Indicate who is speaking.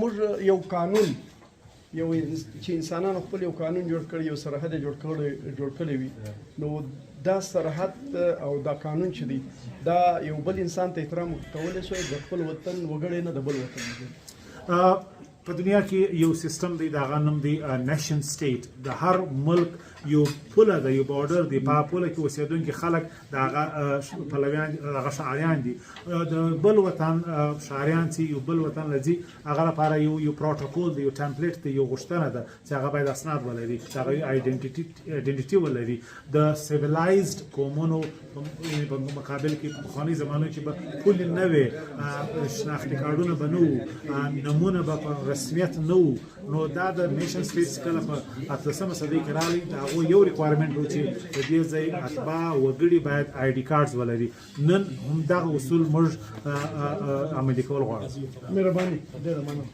Speaker 1: موږ یو قانون یو چې انسانانو خپل یو قانون جوړ کړی یو سرحد جوړ کړی وي نو دا سرحد او دا قانون چې دی دا یو بل انسان ته احترام کولی شوی د خپل وطن وګړی نه د بل وطن
Speaker 2: په دنیا کې یو سیستم دی د هغه نوم دی نیشن سټیټ د هر ملک یو پوله ده یو بارډر دی په پوله کې اوسېدونکي خلک د هغه پلویان هغه شاعریان دي د بل وطن شاعریان چې یو بل وطن لځي هغه لپاره یو پروتوکول دی یو ټمپلیټ دی یو غوښتنه ده چې هغه باید اسناد ولري چې هغه آیډنټیټي ولري د سیویلایزد قومونو په مقابل کې په پخواني زمانو کې به پولې نه وې شناختي کارډونه به نه وو نمونه به په رسمیت نه وو نو دا د نیشن سټیټس کله په 18مه صدۍ کې راغلی د هغو یو ریکوایرمنټ و چې په دې ځای اتباع وګړي باید آی ډي کارډز ولري نن همدغه اصول موږ عملي کول غواړو.
Speaker 1: مهرباني ډېره مننه.